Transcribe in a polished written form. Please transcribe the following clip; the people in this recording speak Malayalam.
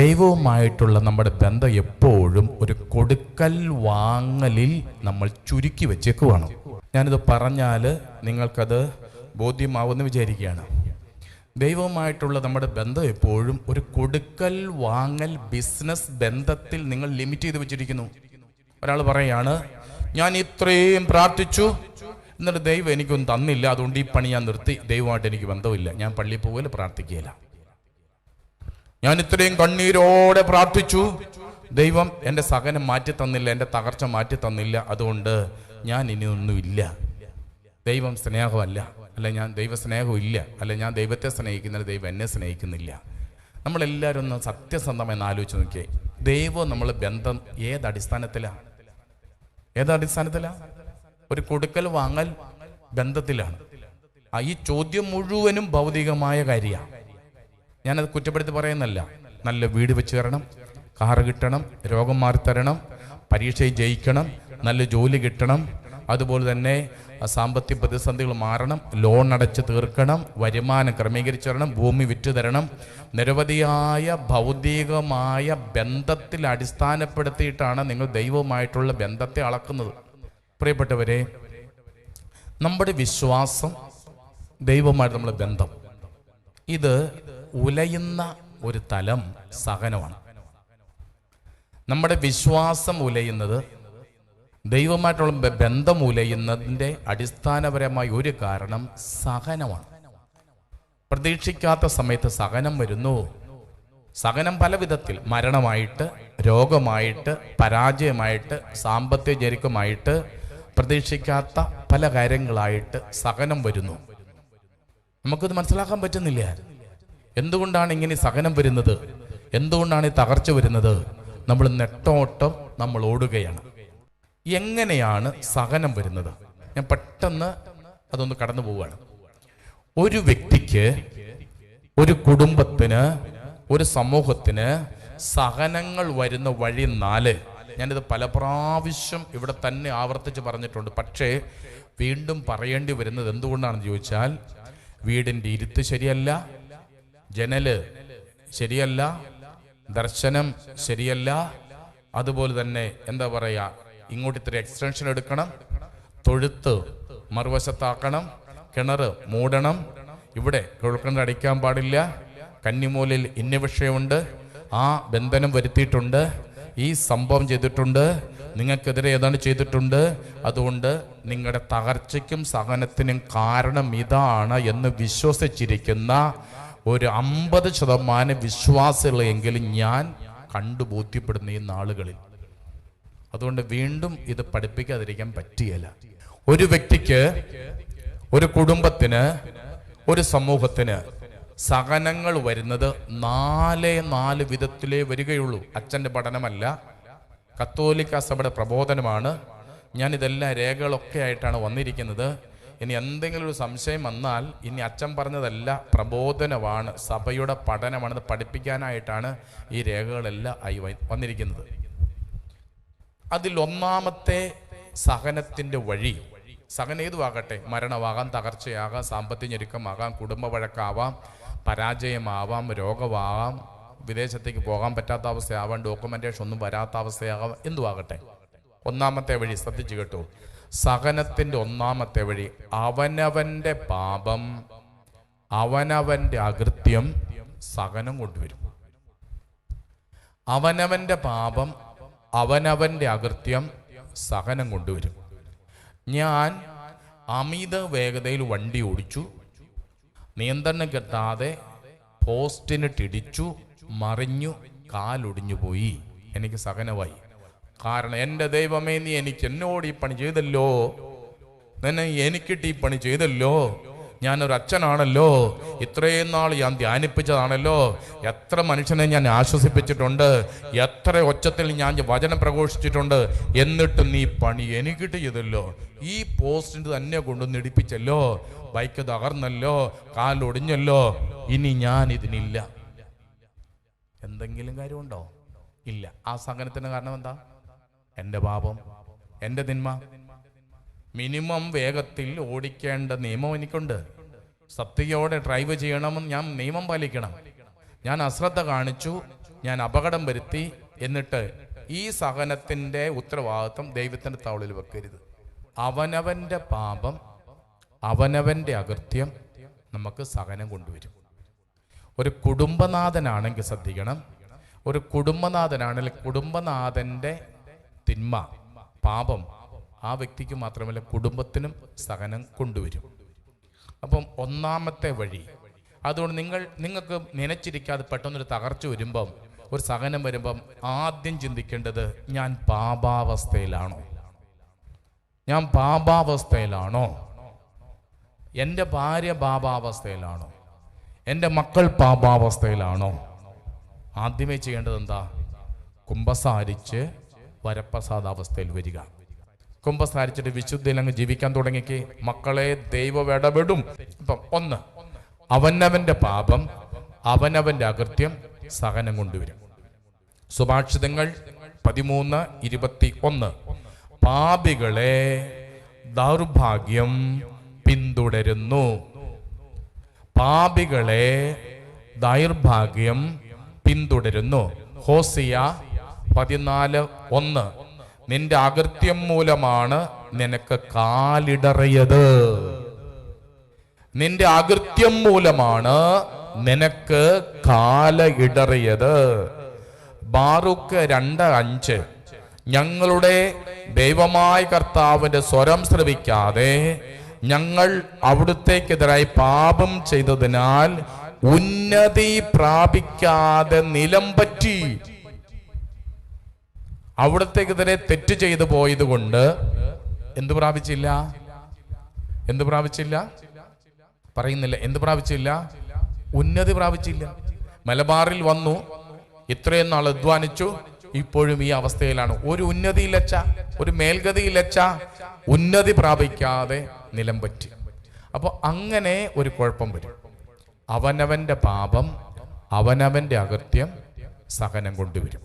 ദൈവവുമായിട്ടുള്ള നമ്മുടെ ബന്ധം എപ്പോഴും ഒരു കൊടുക്കൽ വാങ്ങലിൽ നമ്മൾ ചുരുക്കി വെച്ചേക്കുവാണ്. ഞാനിത് പറഞ്ഞാൽ നിങ്ങൾക്കത് ബോധ്യമാവുമെന്ന് വിചാരിക്കുകയാണ്. ദൈവവുമായിട്ടുള്ള നമ്മുടെ ബന്ധം എപ്പോഴും ഒരു കൊടുക്കൽ വാങ്ങൽ ബിസിനസ് ബന്ധത്തിൽ നിങ്ങൾ ലിമിറ്റ് ചെയ്ത് വെച്ചിരിക്കുന്നു. ഒരാൾ പറയാണ്, ഞാൻ ഇത്രയും പ്രാർത്ഥിച്ചു, എന്നിട്ട് ദൈവം എനിക്കൊന്നും തന്നില്ല, അതുകൊണ്ട് ഈ പണി ഞാൻ നിർത്തി, ദൈവമായിട്ട് എനിക്ക് ബന്ധമില്ല, ഞാൻ പള്ളിയിൽ പോകല് പ്രാർത്ഥിക്കുകയില്ല. ഞാൻ ഇത്രയും കണ്ണീരോടെ പ്രാർത്ഥിച്ചു, ദൈവം എൻ്റെ സഹനം മാറ്റി തന്നില്ല, എൻ്റെ തകർച്ച മാറ്റി തന്നില്ല, അതുകൊണ്ട് ഞാൻ ഇനി ഒന്നുമില്ല. ദൈവം സ്നേഹമല്ല, അല്ല ഞാൻ ദൈവ സ്നേഹം ഇല്ല, അല്ല ഞാൻ ദൈവത്തെ സ്നേഹിക്കുന്നില്ല, ദൈവം എന്നെ സ്നേഹിക്കുന്നില്ല. നമ്മളെല്ലാവരും ഒന്ന് സത്യസന്ധമായി ആലോചിച്ച് നോക്കിയേ, ദൈവം നമ്മൾ ബന്ധം ഏതടിസ്ഥാനത്തിലാണ്? ഒരു കൊടുക്കൽ വാങ്ങൽ ബന്ധത്തിലാണ്. ഈ ചോദ്യം മുഴുവനും ഭൗതികമായ കാര്യമാണ്. ഞാനത് കുറ്റപ്പെടുത്തി പറയുന്നല്ല. നല്ല വീട് വെച്ച് തരണം, കാറ് കിട്ടണം, രോഗം മാറിത്തരണം, പരീക്ഷയിൽ ജയിക്കണം, നല്ല ജോലി കിട്ടണം, അതുപോലെ തന്നെ സാമ്പത്തിക പ്രതിസന്ധികൾ മാറണം, ലോൺ അടച്ച് തീർക്കണം, വരുമാനം ക്രമീകരിച്ചു തരണം, ഭൂമി വിറ്റു തരണം. നിരവധിയായ ഭൗതികമായ ബന്ധത്തിൽ അടിസ്ഥാനപ്പെടുത്തിയിട്ടാണ് നിങ്ങൾ ദൈവവുമായിട്ടുള്ള ബന്ധത്തെ അളക്കുന്നത്. പ്രിയപ്പെട്ടവരെ, നമ്മുടെ വിശ്വാസം, ദൈവവുമായിട്ട് നമ്മുടെ ബന്ധം, ഇത് ഉലയുന്ന ഒരു തലം സഹനമാണ്. നമ്മുടെ വിശ്വാസം ഉലയുന്നത്, ദൈവമായിട്ടുള്ള ബന്ധം ഉലയുന്നതിൻ്റെ അടിസ്ഥാനപരമായ ഒരു കാരണം സഹനമാണ്. പ്രതീക്ഷിക്കാത്ത സമയത്ത് സഹനം വരുന്നു. സഹനം പല വിധത്തിൽ, മരണമായിട്ട്, രോഗമായിട്ട്, പരാജയമായിട്ട്, സാമ്പത്തിക ഞെരുക്കമായിട്ട്, പ്രതീക്ഷിക്കാത്ത പല കാര്യങ്ങളായിട്ട് സഹനം വരുന്നു. നമുക്കത് മനസ്സിലാക്കാൻ പറ്റുന്നില്ല. എന്തുകൊണ്ടാണ് ഇങ്ങനെ സഹനം വരുന്നത്? എന്തുകൊണ്ടാണ് ഈ തകർച്ച വരുന്നത്? നമ്മൾ നെട്ടോട്ടം നമ്മൾ ഓടുകയാണ്. എങ്ങനെയാണ് സഹനം വരുന്നത്? ഞാൻ പെട്ടെന്ന് അതൊന്ന് കടന്നു പോവുകയാണ്. ഒരു വ്യക്തിക്ക്, ഒരു കുടുംബത്തിന്, ഒരു സമൂഹത്തിന് സഹനങ്ങൾ വരുന്ന വഴി 4. ഞാനിത് പല പ്രാവശ്യം ഇവിടെ തന്നെ ആവർത്തിച്ച് പറഞ്ഞിട്ടുണ്ട്. പക്ഷേ വീണ്ടും പറയേണ്ടി വരുന്നത് എന്തുകൊണ്ടാണെന്ന് ചോദിച്ചാൽ, വീടിൻ്റെ ഇരുത്ത് ശരിയല്ല, ജനല് ശരിയല്ല, ദർശനം ശരിയല്ല, അതുപോലെ തന്നെ എന്താ പറയുക, ഇങ്ങോട്ട് ഇത്ര എക്സ്റ്റൻഷൻ എടുക്കണം, തൊഴുത്ത് മറുവശത്താക്കണം, കിണർ മൂടണം, ഇവിടെ കുഴൽക്കിണർ അടിക്കാൻ പാടില്ല, കന്നിമൂലയിൽ ഇന്ന വിഷയമുണ്ട്, ആ ബന്ധനം വരുത്തിയിട്ടുണ്ട്, ഈ സംഭവം ചെയ്തിട്ടുണ്ട്, നിങ്ങൾക്കെതിരെ ഏതാണ്ട് ചെയ്തിട്ടുണ്ട്, അതുകൊണ്ട് നിങ്ങളുടെ തകർച്ചയ്ക്കും സഹനത്തിനും കാരണം ഇതാണ് എന്ന് വിശ്വസിച്ചിരിക്കുന്ന ഒരു 50% വിശ്വാസികളെങ്കിലും ഞാൻ കണ്ടു ബോധ്യപ്പെടുന്ന ഈ നാളുകളിൽ. അതുകൊണ്ട് വീണ്ടും ഇത് പഠിപ്പിക്കാതിരിക്കാൻ പറ്റിയല്ല. ഒരു വ്യക്തിക്ക്, ഒരു കുടുംബത്തിന്, ഒരു സമൂഹത്തിന് സഹനങ്ങൾ വരുന്നത് 4 വിധത്തിലേ വരികയുള്ളൂ. അച്ഛൻ്റെ പഠനമല്ല, കത്തോലിക്ക സഭയുടെ പ്രബോധനമാണ്. ഞാനിതെല്ലാം രേഖകളൊക്കെ ആയിട്ടാണ് വന്നിരിക്കുന്നത്. ഇനി എന്തെങ്കിലും ഒരു സംശയം വന്നാൽ, ഇനി അച്ഛൻ പറഞ്ഞതല്ല, പ്രബോധനമാണ്, സഭയുടെ പഠനമാണെന്ന് പഠിപ്പിക്കാനായിട്ടാണ് ഈ രേഖകളെല്ലാം ആയി വന്നിരിക്കുന്നത്. അതിൽ ഒന്നാമത്തെ സഹനത്തിൻ്റെ വഴി, സഹനം ഏതുവാകട്ടെ, മരണമാകാം, തകർച്ചയാകാം, സാമ്പത്തിക ഞെരുക്കമാകാം, കുടുംബ വഴക്കാവാം, പരാജയമാവാം, രോഗമാകാം, വിദേശത്തേക്ക് പോകാൻ പറ്റാത്ത അവസ്ഥയാവാം, ഡോക്യുമെന്റേഷൻ ഒന്നും വരാത്ത അവസ്ഥയാകാം, എന്തുവാകട്ടെ. ഒന്നാമത്തെ വഴി ശ്രദ്ധിച്ചു കേട്ടോ. സഹനത്തിൻ്റെ ഒന്നാമത്തെ വഴി, അവനവൻ്റെ പാപം, അവനവൻ്റെ അകൃത്യം സഹനം കൊണ്ടുവരും. അവനവൻ്റെ പാപം, അവനവൻ്റെ അകൃത്യം സഹനം കൊണ്ടുവരും. ഞാൻ അമിത വേഗതയിൽ വണ്ടി ഓടിച്ചു, നിയന്ത്രണം കിട്ടാതെ പോസ്റ്റിനിട്ടിടിച്ചു, മറിഞ്ഞു, കാലൊടിഞ്ഞു പോയി, എനിക്ക് സഹനമായി. കാരണം എൻ്റെ ദൈവമേ, നീ എന്നോട് ഈ പണി ചെയ്തല്ലോ, എനിക്കിട്ട് ഈ പണി ചെയ്തല്ലോ, ഞാനൊരു അച്ഛനാണല്ലോ, ഇത്രയും നാൾ ഞാൻ ധ്യാനിപ്പിച്ചതാണല്ലോ, എത്ര മനുഷ്യനെ ഞാൻ ആശ്വസിപ്പിച്ചിട്ടുണ്ട്, എത്ര ഒച്ചത്തിൽ ഞാൻ വചനം പ്രഘോഷിച്ചിട്ടുണ്ട്, എന്നിട്ടും നീ പണി എനിക്കിട്ട് ചെയ്തല്ലോ, ഈ പോസ്റ്റിന് തന്നെ കൊണ്ടുവന്ന് ഇടിപ്പിച്ചല്ലോ, ബൈക്ക് തകർന്നല്ലോ, കാലൊടിഞ്ഞല്ലോ, ഇനി ഞാൻ ഇതിനില്ല. എന്തെങ്കിലും കാര്യമുണ്ടോ? ഇല്ല. ആ സഹനത്തിന് കാരണം എന്താ? എൻ്റെ പാപം, എൻ്റെ തിന്മ. മിനിമം വേഗത്തിൽ ഓടിക്കേണ്ട നിയമം എനിക്കുണ്ട്. സത്യയോടെ ഡ്രൈവ് ചെയ്യണമെന്ന് ഞാൻ നിയമം പാലിക്കണം. ഞാൻ അശ്രദ്ധ കാണിച്ചു, ഞാൻ അപകടം വരുത്തി, എന്നിട്ട് ഈ സഹനത്തിൻ്റെ ഉത്തരവാദിത്വം ദൈവത്തിൻ്റെ താവളിൽ വെക്കരുത്. അവനവൻ്റെ പാപം, അവനവൻ്റെ അകൃത്യം നമുക്ക് സഹനം കൊണ്ടുവരും. ഒരു കുടുംബനാഥനാണെങ്കിൽ ശ്രദ്ധിക്കണം, ഒരു കുടുംബനാഥനാണെങ്കിൽ കുടുംബനാഥൻ്റെ തിന്മ, പാപം ആ വ്യക്തിക്ക് മാത്രമല്ല കുടുംബത്തിനും സഹനം കൊണ്ടുവരും. അപ്പം ഒന്നാമത്തെ വഴി, അതുകൊണ്ട് നിങ്ങൾക്ക് നനച്ചിരിക്കാതെ പെട്ടെന്നൊരു തകർച്ച വരുമ്പം, ഒരു സഹനം വരുമ്പം ആദ്യം ചിന്തിക്കേണ്ടത്, ഞാൻ പാപാവസ്ഥയിലാണോ? ഞാൻ പാപാവസ്ഥയിലാണോ? എൻ്റെ ഭാര്യ പാപാവസ്ഥയിലാണോ? എൻ്റെ മക്കൾ പാപാവസ്ഥയിലാണോ? ആദ്യമേ ചെയ്യേണ്ടത് എന്താ? കുമ്പസാരിച്ച് വരപ്രസാദാവസ്ഥയിൽ വരിക. കുമ്പസാരിച്ചിട്ട് വിശുദ്ധിയിലങ്ങ് ജീവിക്കാൻ തുടങ്ങിക്ക്, മക്കളെ ദൈവം ഇടപെടും. ഇപ്പം ഒന്ന്, അവനവൻ്റെ പാപം, അവനവൻ്റെ അകൃത്യം സഹനം കൊണ്ടുവരും. സുഭാഷിതങ്ങൾ 13:21, പാപികളെ ദൗർഭാഗ്യം പിന്തുടരുന്നു. പാപികളെ ദൗർഭാഗ്യം പിന്തുടരുന്നു. ഹോസിയ 14:1, നിന്റെ അകൃത്യം മൂലമാണ് നിനക്ക് കാലിടറിയത്. നിന്റെ അകൃത്യം മൂലമാണ് നിനക്ക് കാല ഇടറിയത്. ബാറൂക്ക് 2:5, ഞങ്ങളുടെ ദൈവമായ കർത്താവിന്റെ സ്വരം ശ്രവിക്കാതെ ഞങ്ങൾ അവിടുത്തേക്കെതിരായി പാപം ചെയ്തതിനാൽ ഉന്നതി പ്രാപിക്കാതെ നിലം പറ്റി. അവിടുത്തേക്കെതിരെ തെറ്റ് ചെയ്തു പോയത് കൊണ്ട് എന്ത് പ്രാപിച്ചില്ല? എന്ത് പ്രാപിച്ചില്ല? പറയുന്നില്ല. എന്ത് പ്രാപിച്ചില്ല? ഉന്നതി പ്രാപിച്ചില്ല. മലബാറിൽ വന്നു, ഇത്രയും നാൾ അധ്വാനിച്ചു, ഇപ്പോഴും ഈ അവസ്ഥയിലാണ്. ഒരു ഉന്നതിയിലച്ച, ഒരു മേൽഗതിയിലച്ച, ഉന്നതി പ്രാപിക്കാതെ നിലം പറ്റി. അപ്പോൾ അങ്ങനെ ഒരു കുഴപ്പം വരും. അവനവന്റെ പാപം, അവനവന്റെ അകൃത്യം സഹനം കൊണ്ടുവരും.